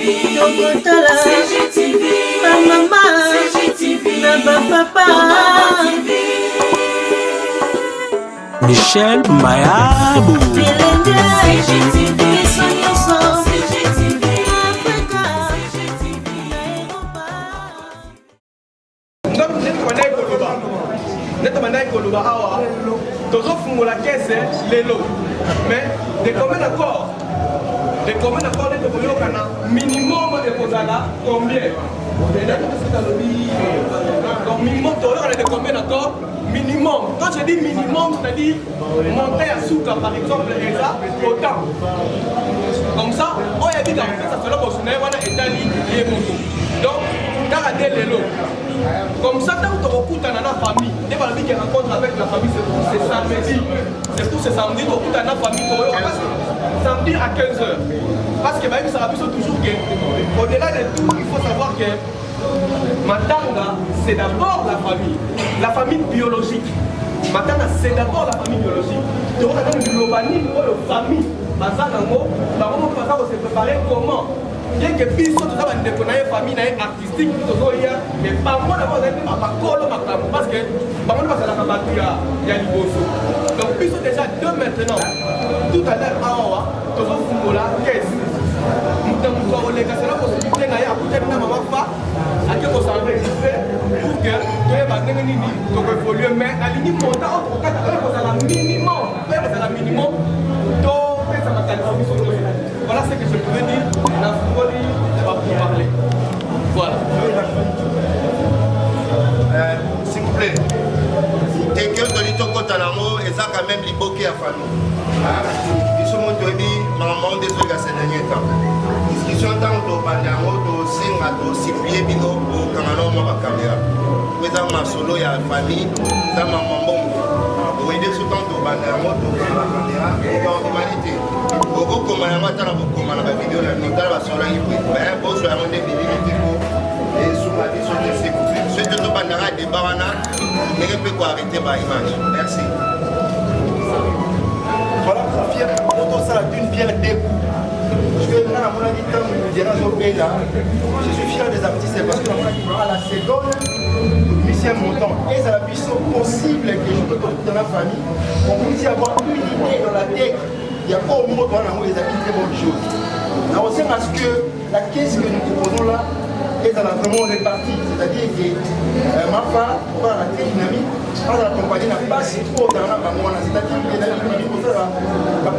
Tokotala CGTV, ma maman CGTV, na papa Michel Mayabou CGTV, CGTV, Africa CGTV, la caisse, les lots. Mais de combien d'accord? De combien d'accord de minimum de Kozala, combien? Donc minimum de combien d'accord? Minimum. Quand je dis minimum, c'est-à-dire monter à Souka par exemple, et ça, autant. Comme ça, on a dit dans ça fait le bonheur, on a établi les motos. Donc, dans la les lots. Comme ça, tant que tu écoutes dans la famille, dès que tu rencontres avec la famille, c'est samedi. C'est tout ce samedi, tu écoutes dans la famille, samedi à 15h. Parce que ça va toujours que, au-delà de tout, il faut savoir que Matanga, c'est d'abord la famille biologique. Matanga, c'est d'abord la famille biologique. Tu vois, dans le globalisme, la famille, on va se préparer comment? Bien que Bisso, tout ça, on a une famille artistique, mais pas moi d'abord, parce que pas moi d'abord, c'est la campagne, il y a l'Ibosso. Donc Bisso déjà deux maintenant, tout à l'heure, à Owa, tout ça, Fungola, qu'est-ce? Nous avons les gars, c'est la possibilité d'aller à côté de ma maman, à qui on s'en enregistrer pour que tu aies battu un nini, donc il faut lui mettre à l'ini montant, au cas où on a la minimum, donc ça m'a qualifié. Voilà ce que je pouvais dire. La folie va vous parler. Voilà. S'il vous plaît. Quelqu'un de l'Itoko Talamo, et ça quand même l'Iboké à Fano. Ils sont montés, maman, des trucs à ces derniers temps. Discussion dans le Bandango, au Singa, au Sipier, Bigo, au Kanano, ma caméra. Mais dans ma solo, il y a la famille, dans ma maman. Vous voyez, ce temps au Bandango, au caméra, et dans l'humanité. Beaucoup comme un matin, beaucoup comme la vidéo, la notable sur la hybride. Mais bon, sur la monnaie, et sur la vie, sur les sécurités. Ceux de nos bandaras et des baranas, ne peut pas arrêter par image. Merci. Voilà, quand on s'arrête une pierre deux coups. Parce que là, à mon avis, quand nous dirons au pays là, je suis fier des artistes parce que à la seconde, Lucien Montant, et à la puissance possible que je peux dans la famille, on puisse avoir une idée dans la tête. Il y a pas au monde où on a des très bonnes choses. Alors, c'est parce que la caisse que nous proposons là est vraiment répartie. C'est-à-dire que ma femme, par la très dynamique, quand la compagnie n'a pas si trop dans la famille, c'est-à-dire que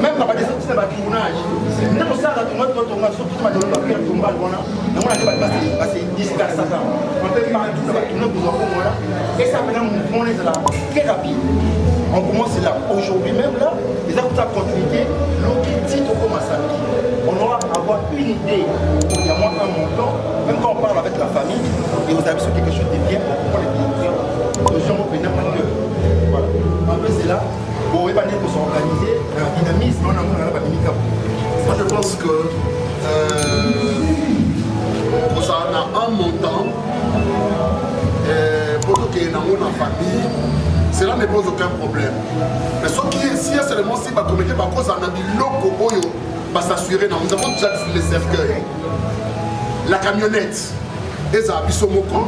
même par des autres, c'est un tournage. Même si on a tournage, surtout si on a donné un tournage, on a passé 10 4 5 ans. On peut parler de tout ça, pour avoir et ça maintenant, on est là très rapide. On commence là. Aujourd'hui même là, les actes à continuité, l'autre au samedi. On aura à avoir une idée. Il y a moins un montant, même quand on parle avec la famille, et vous avez sur quelque chose de bien pour les pays. Les gens vont venir parce que voilà. En plus c'est là, pour épanouir pour s'organiser, un dynamisme, on a un handicap. Moi je pense que pour ça on a un montant pour qu'il y ait une famille. Cela ne pose aucun problème. Mais ce qui est, si seulement si va commettre par cause on a dit loco boyo va s'assurer. Nous avons déjà les cercueils. La camionnette, et ça biso moko.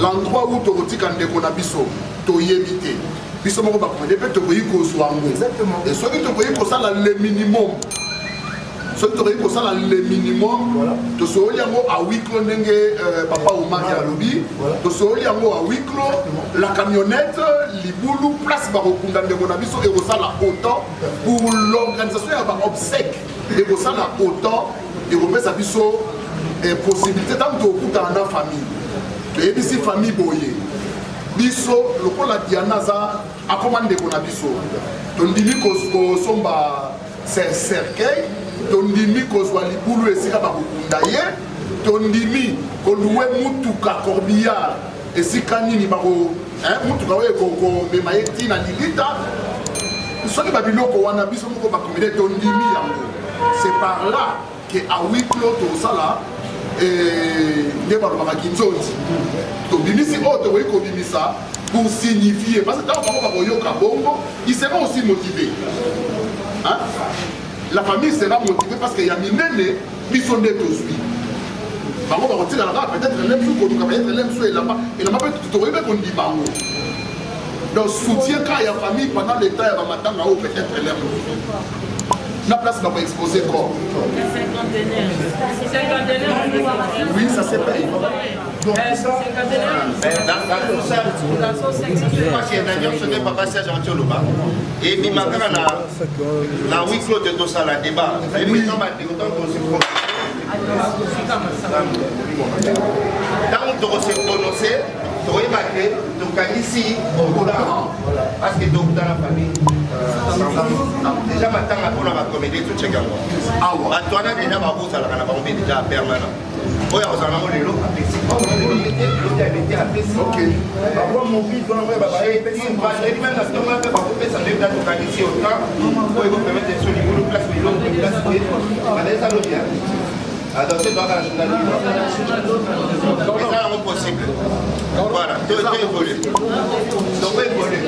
L'endroit où tu as dit qu'on a biso, tu as évité. Biso moko va commettre peut-être tu as exactement. Et ce qui te voyez pour ça le minimum. Ce qui te voyez pour ça le minimum. Tu sais à huis clos papa ou mari à lobby. Tu sais à huis clos la camionnette, les boulous, place barokunda de Monabiso et ça là autant pour l'organisation il y a obsèque et ça là autant et vous mettez biso possibilité tant que vous dans la famille. Et ici famille boye. Biso le ko la Diana za a commandé Monabiso. Donc dimi ko somba cercueil. Tondimi kozwa libulu esika bakukunda ye tondimi koluwe mutuka corbillard esika nini bako mutuka oyo ekomema ye ntina lilita soki babiloko wana biso moko bakomele tondimi yango c'est par là que à huis clos tosala nde balobaka kinzondi tobimisi oyo tokoki kobimisa pour signifier parce que ntango bango bakoyoka bongo ils seront aussi motivés. La famille sera motivée parce qu'il y a minene, ils sont des tosui. bango bakotika nanga peut-être lem so koluka peut-être lem so elamba mpe tokoyeba kondi bango donc soutien ka ya famille pendant le temps ya bamatanga oyo peut-être lem na place bako exposer corps oui ça c'est payé donc dans tout ça parce que na nyonso nde papa Serge Antioloba et bimakaka na huis clos de tosala débat ebiso bandeko ntango tokose prononce toyeba ke tokanisi okola parce que tokuta na famille déjà matanga mpona bacomédie toceka yango bato wana deja babozalaka na bango mpe deja permanent oyo akozala nango lelo apesi bakwa mobile wana oyo babaebi meme na ntongo mpe bakopesa nde da tokanisi otan oyo ekopermettre so libulu place biloko place te badaesa lobia attention doit la journée ça est possible voilà tout évolue donc évolue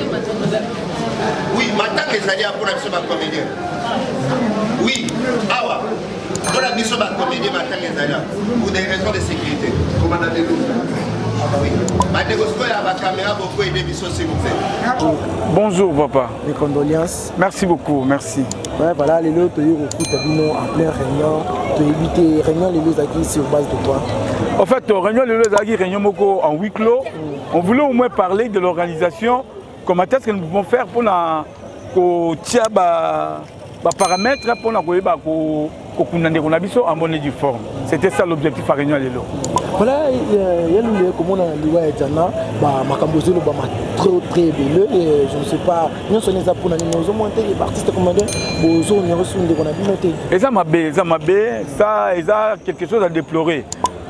oui maintenant les alliés pour la mission de comédien oui awa pour la mission de comédien maintenant les alliés pour des raisons de sécurité commandant de l'eau oui la caméra beaucoup aider mission s'il vous plaît. Bonjour papa. Mes condoléances. Merci beaucoup, merci. Ouais, voilà, les lots, tu as eu en plein réunion, tu as évité réunion les lots acquis sur base de quoi? En fait, réunion les lots acquis, réunion moko en huis clos. On voulait au moins parler de l'organisation. Comment est-ce que nous pouvons faire pour la paramètres pour la en bonne due forme. C'était ça l'objectif à réunion les lots. Voilà, il y a le comment on a dit ouais Jana, bah Makambozo le bah très belle et je ne sais pas, nous sommes les apôtres nous avons monté les artistes commandants, bozo on a reçu des qu'on a bien noté. Et ça m'a bé, ça quelque chose à déplorer.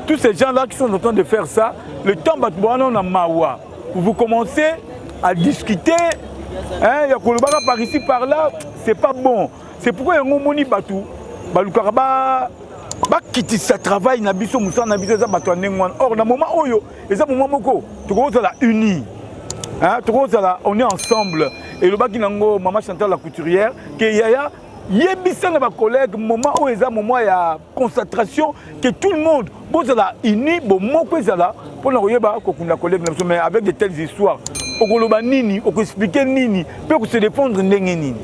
Tous ces gens-là qui sont en train de faire ça, le temps batouana on a mawa. Vous commencez à discuter, hein, il y a Kolobaka par ici par là, c'est pas bon. C'est pourquoi il y a un moni batou, balukaraba. Quitter sa travail na biso musa na biso za bato ndengwana or na moment oyo eza moment moko tokoza la uni hein tokoza la on est ensemble et le baki nango maman Chantal la couturière que yaya yebisa na ba collègues moment oyo eza moment ya concentration que tout le monde boza la uni bo moko ezala pour na koyeba ko kuna collègue na biso mais avec de telles histoires okoloba nini okexpliquer nini peut se défendre ndenge nini.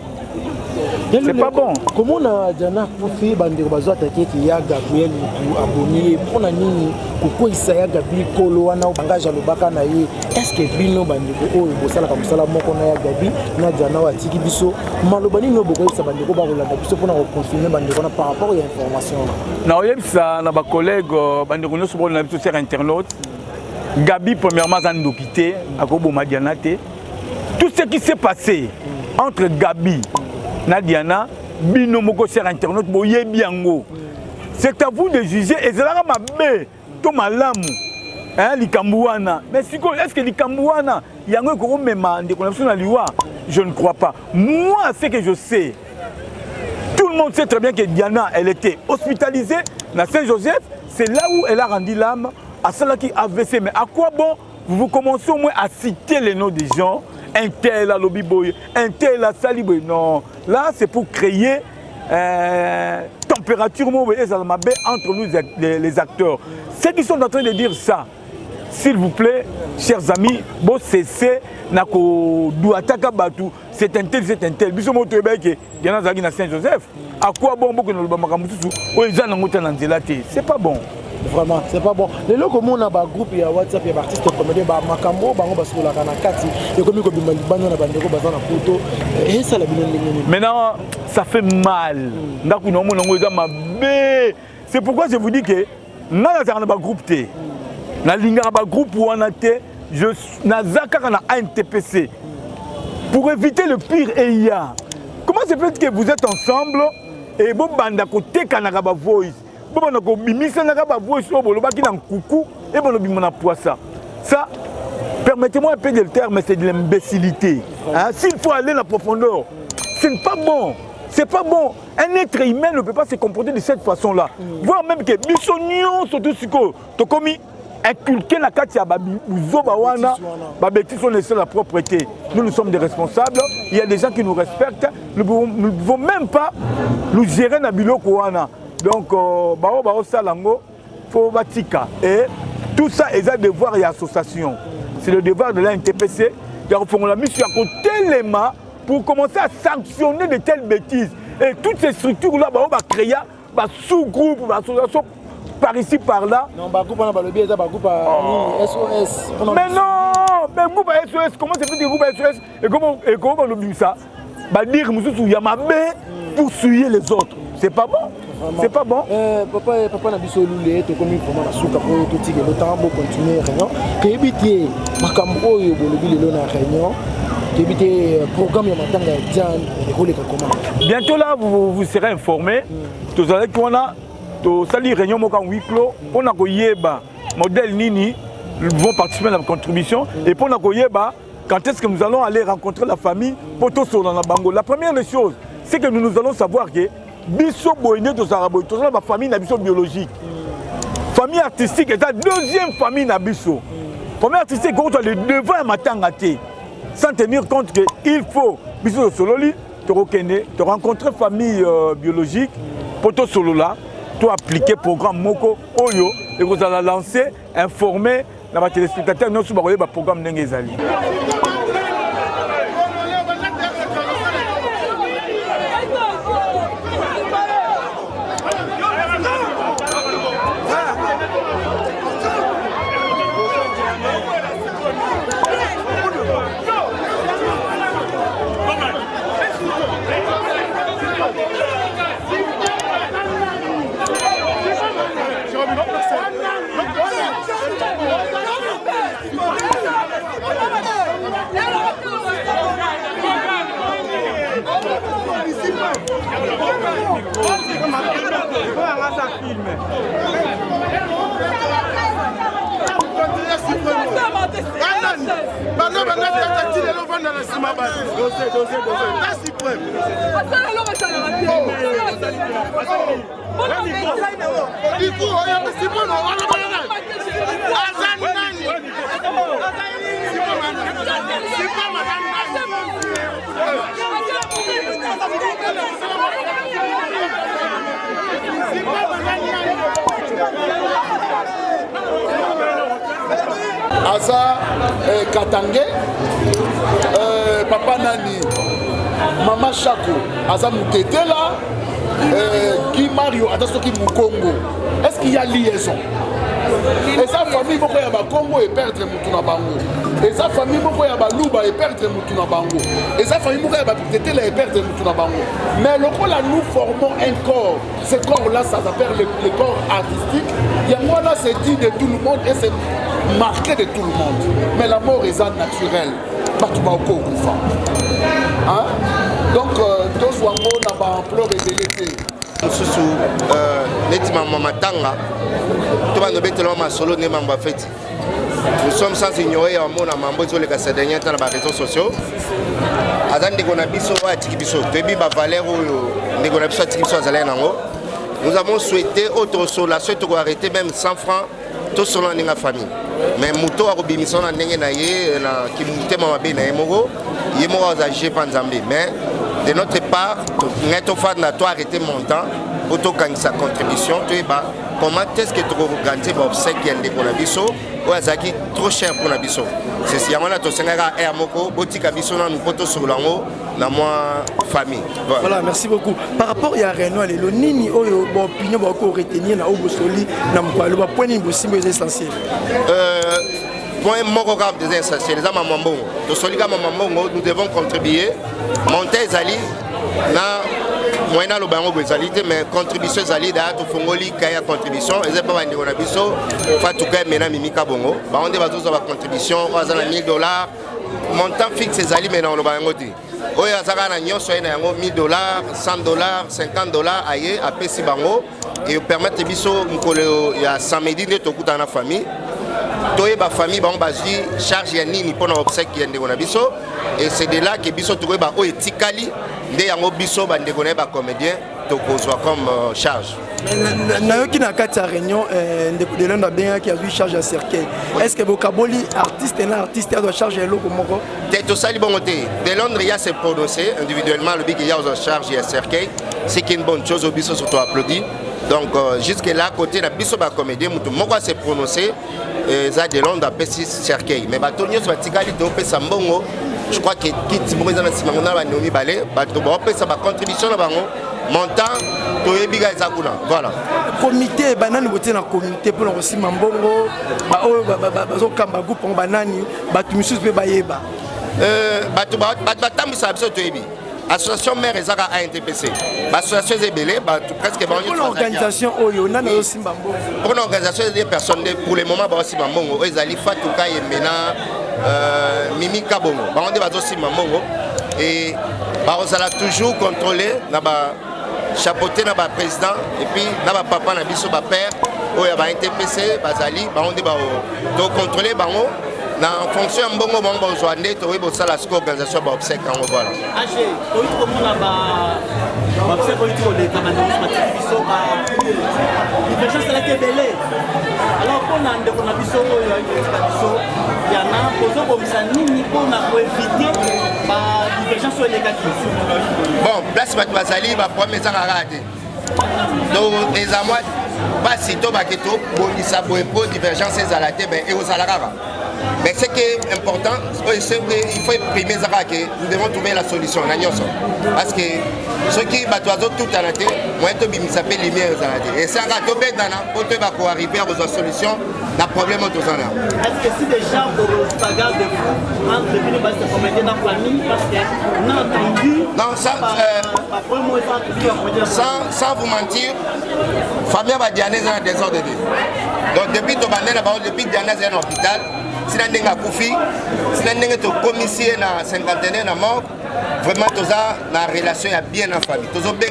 C'est pas bon. Comment on a dit pour faire bandir bazo attaquer qui ya Gabriel pour abonner pour na nini pourquoi Isaya Gabi Kolo wana obangage lobaka na ye est-ce que bino bandiko oyo bosala comme ça la moko na ya Gabi na Jana watiki biso malobani no boko sa bandiko ba rolanda biso pour na confirmer bandiko na par rapport à information na oyebisa na ba collègue bandiko no so na biso sur internaute Gabi premièrement zandokité akoboma Diana te tout ce qui s'est passé entre Gabi Nadiana, bino moko sur internet, boye biango. C'est à vous de juger et c'est là ma bé, to malamu. Hein, likambouana. Mais est-ce que likambouana, yango ko mema de connexion na liwa? Je ne crois pas. Moi, ce que je sais, tout le monde sait très bien que Diana, elle était hospitalisée dans Saint-Joseph. C'est là où elle a rendu l'âme à celle qui AVC. Mais à quoi bon vous commencez au moins à citer les noms des gens? Un tel à Lobby Boy, un tel à Saliboy. Non, là c'est pour créer température entre nous les acteurs. Ceux qui sont en train de dire ça, s'il vous plaît, chers amis, bon cessez, c'est un tel, c'est un tel. Saint-Joseph. À quoi bon c'est pas bon. Vraiment, c'est pas bon. Les gens comme on a un groupe, il y a WhatsApp, il y a artistes comme des Makambo, Bango Basco, la Kanakati, il y a comme Bimani, Bandego, Bazana Poto, et ça la bine. Maintenant, ça fait mal. C'est pourquoi je vous dis que nous avons un groupe T. Nous avons un groupe où on a T. Je n'ai un NTPC. Pour éviter le pire, il y a. Comment se fait que vous êtes ensemble et vous banda côté Kanagaba Voice? Ça, permettez-moi un peu de le terme, mais c'est de l'imbécilité. Hein? S'il faut aller dans la profondeur, ce n'est pas bon. C'est pas bon. Un être humain ne peut pas se comporter de cette façon-là. Voire même que Bissonion, surtout si tu commis inculquer la carte à Babizobawana, Babeti sont laissés la propreté. Nous sommes des responsables. Il y a des gens qui nous respectent. Nous ne pouvons même pas nous gérer dans Bilo Kouana. Donc, faut batika. Et tout ça, ils ont devoir et association. C'est le devoir de la NTPC. De refaire la mission à côté les mains pour commencer à sanctionner de telles bêtises. Et toutes ces structures-là, on va créer un sous-groupe, une association par ici, par là. Non, bah, groupe, on a le biais, bah, groupe SOS. Mais non, mais groupe SOS, comment c'est fait des groupes SOS et comment on oublie ça? Bah, dire que il y a ma main pour suivre les autres. C'est pas bon. C'est pas bon. Papa n'a pas solué, tu commis vraiment la souka pour tout tirer. Le temps pour continuer réunion. Que éviter ma cambo et le na réunion. Que éviter programme ya matanga Dian et rouler comment. Bientôt là, vous serez informés. Tout ça qu'on a, tout ça les réunions en huis clos. On a koyeba modèle Nini vont participer à la contribution et pour na koyeba quand est-ce que nous allons aller rencontrer la famille pour tout sur la bango. La première des choses, c'est que nous allons savoir que biso boyne to sarabo to la famille na biso biologique. Famille artistique est la deuxième famille na biso. Famille artistique quand le devant matanga té. Sans tenir compte que il faut biso sololi te rencontrer famille biologique pour to solo là, to appliquer programme moko oyo et vous allez lancer informer les téléspectateurs non sur le programme n'engezali. Aza Katange, Papa Nani, Mama Chako, Aza Moutetela, Guy Mario, Atasoki Mukongo. Est-ce qu'il y a liaison? Et sa famille, pourquoi il y a Congo et perdre Moutouna Bango? Et sa famille, pourquoi il y a Louba et perdre Moutouna Bango? Et sa famille, pourquoi il y a Moutetela et perdre Moutouna Bango? Mais le coup là, nous formons un corps. Ce corps-là, ça s'appelle le corps artistique. Il y a moi là, c'est dit de tout le monde et c'est marqué de tout le monde. Mais la mort est naturelle. Hein? Donc, deux soignants n'a pas ampleur et délété. Nous sommes sans ignorer un mot dans Mambo sur les derniers temps dans les réseaux sociaux. Nous avons souhaité autre chose, la suite pour arrêter même 100 francs tout selon la famille. Mais Mouto a rebimisson en Nengenaye, qui moutait ma bé na Emogo, Yemoro a agé Panzambé. Mais de notre part, nous avons arrêté mon temps pour gagner sa contribution. Comment est-ce que tu vas gagner l'obsèque qui est pour la biso ou est trop cher pour la biso? C'est si on a tout ça à Hermoko, Botika biso dans nous potos sur l'ango, dans moi famille. Voilà, merci beaucoup. Par rapport à Réunion, le nini oyo bon opinion va encore retenir na obosoli na mkwalo ba point ni bosimbo essentiel. Point mokoram des essentiels, les amambongo. To solika mamambongo, nous devons contribuer. Monter zali na moyena lo bango bezalité mais contribution zali da to fongoli kaya contribution et c'est pas bandi on a biso fa tout cas mena mimika bongo ba on va tous avoir contribution za na $1000 montant fixe zali mena on lo bango ti oya zaka na nyonso ina yango $1000 $100 $50 aye apesi bango et permettre biso mkolo ya samedi de to kuta na famille toye ba famille ba on bazui charge ya nini pour na obsèque ya ndeko na biso et c'est de là que biso to ba o etikali nde yango biso ba ndeko na ba comédien to kozwa comme charge. Nayoki na kati ya réunion de l'un bien qui a vu charge à cercueil. Est-ce que Bokaboli artiste et artiste doit charger l'eau comme moi? Tout ça bon côté. De Londres il y a se prononcer individuellement le big il y a aux charge et à cercueil. C'est une bonne chose au biso surtout applaudi. Donc jusque là côté la biso ba comédie mutu moko se prononcer ça de Londres appesi cercueil mais bato nyos batikali to pesa mbongo je crois que kiti boza na simangona ba nomi balé bato ba pesa ba contribution na bango montant to yebiga ezakuna voilà comité banani boté na comité pour le sima mbongo ba o ba zo kamba groupe banani bato misusu pe bayeba bato batambisa biso to yebi association mère ezaka ANTPC association ezebele presque pour l'organisation oyo nana yo simba mbongo pour l'organisation des personnes pour le moment ba simba mbongo ezali fatuka yemena Mimi Kabongo ba onde bazo simba mbongo et ba osala toujours contrôler na ba chapeauté na ba président et puis na ba papa na biso ba père oyo ba ANTPC bazali ba onde ba to contrôler bango en fonction de mbongo bango bozwande to webo sala siko organisation ba obsèque en voilà age oyi ko mona ba obsèque oyi to le kamandisi matibiso ba divergence la tebele alors qu'on a ndeko na biso oyo ayi biso yana pozo komisa nini pona ko éviter ba divergence oyo le kaki bon place bat bazali ba premier ça raté donc les amois pas si to ba keto bonisa boepo divergence ezalate ben et aux alarara. Mais ce qui est important, c'est qu'il faut exprimer ça que nous devons trouver la solution. Parce que ceux qui battent tout à la tête, moi je s'appelle les meilleurs à la tête. Et ça va tomber dans la pour arriver à la solution d'un problème au Est-ce que si déjà vous bagarre de vous entre les bases de comédie dans la famille, parce qu'on a entendu. Non, sans vous mentir, famille va Diana est en désordre. Donc depuis depuis Diana est en hôpital. Si on a Koufi, si on a commissaire na cinquantaine na mort, vraiment tout ça na relation est bien en famille. Tout ça bien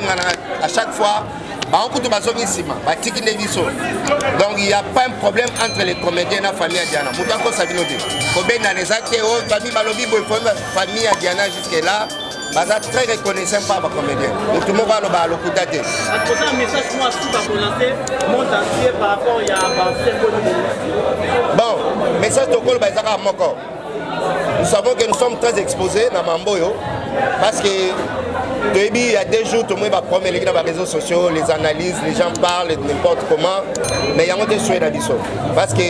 à chaque fois, on peut tout ici, donc il n'y a pas un problème entre les comédiens et la famille à Diana. Mouton ko sabino de. Combien dans les actes famille balobi boy famille à Diana jusque là. Baza très reconnaissant par les comédiens. Tout le monde va le l'okutate. Pour ça un message moi tout pour lancer monde entier par rapport à bon, message de col bazaka moko. Nous savons que nous sommes très exposés dans Mamboyo parce que il y a des jours tout le monde va prendre les réseaux sociaux, les analyses, les gens parlent n'importe comment, mais il y a des souhaits d'addition. Parce que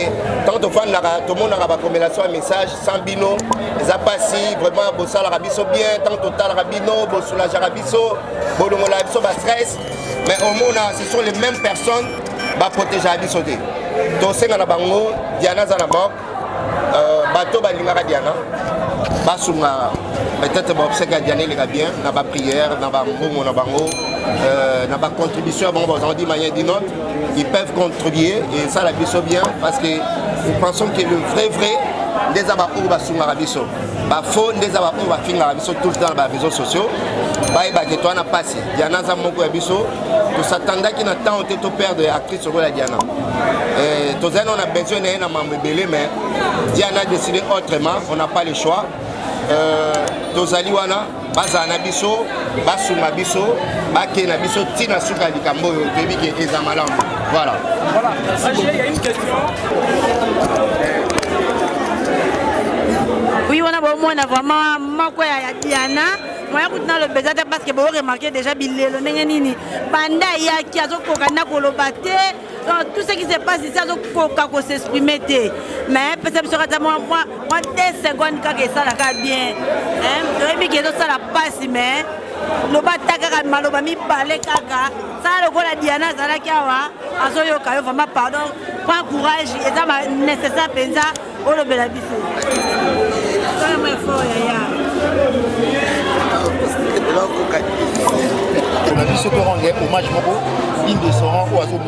tant que tout le monde a un message sans bino, les apassis, vraiment, bossa la rabisso bien, tant total rabino, bossa la rabisso, bolongo la rabisso, stress, mais au monde, ce sont les mêmes personnes qui protègent la rabisso. Donc, c'est la bango, Diana Zanamok, bateau balingara Diana, basunga. Peut-être que Diana est bien, dans la prière, dans la contribution, on dit manière d'une autre, ils peuvent contribuer et ça la biso bien parce que nous pensons que le vrai, des abakou va sur la biso. Faux, des abakou va finir la biso tout le temps dans les réseaux sociaux. Que toi n'a passé. Diana Zamoko et biso, tout s'attendait qu'il n'a tant été perdre actrice sur la Diana. Tous on a besoin d'un membre belé, mais Diana a décidé autrement, on n'a pas le choix. Tozali wana baza na biso basuma biso bake na biso tina suka likambo toyebi ke eza malamu voilà il y a une question. Oui, on a vraiment moko ya Diana. Moi je le besoin parce que vous remarquez déjà bilelo nini banda ya ki azokoka na kolobate tout ce qui se passe ici azokoka ko s'exprimer mais peut-être sera moi 2 secondes ka ça la bien hein rebi que ça la passe mais le bataka maloba mi balé kaka ça le gola Diana ça la kiawa azoyoka vraiment pardon prends courage et ça nécessaire penza o le bela biso ça me faut ya on a vu ce qu'on rend hommage digne de son rang ou à son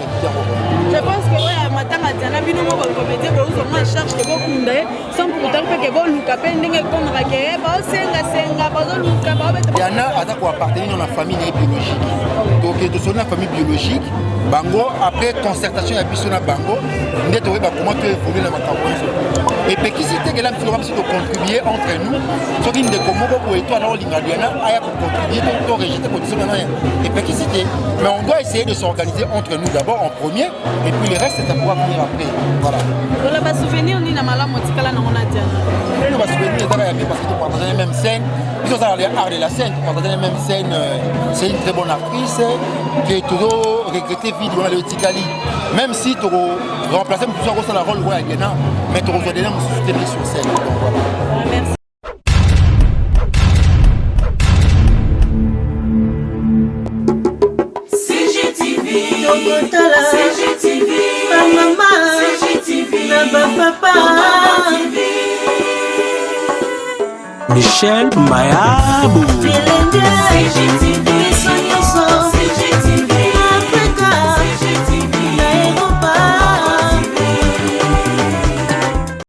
je pense que ouais matanga Diana bino mo ba comédie ba uzo moi charge que bo kunde sans pour autant que bo luka pe ndenge comme rake ba senga ba zo luka ba Diana a ko appartenir dans la famille biologique donc de son famille biologique bango après concertation ya biso na bango ndeto we ba comment tu évoluer la makambo et puis qui c'était que là nous avons contribuer entre nous ce qui ne comme beaucoup et toi dans Diana a contribuer donc rejeter position et puis qui c'était mais on doit essayer de s'organiser entre nous d'abord en premier et puis le reste ça pourra venir après voilà on a pas souvenir ni na mala motikala na on a Diana on va souvenir ça va bien parce que tu partages la même scène ils sont dans l'art de la scène tu partages la même scène c'est une très bonne actrice qui est toujours regrettée vide on a le Tikali même si tu remplaces tout ça dans la rôle ouais Gena mais tu reçois déjà mon sur scène donc voilà. Merci. CGTV, maman, CGTV, papa, Michel Mayabou, CGTV.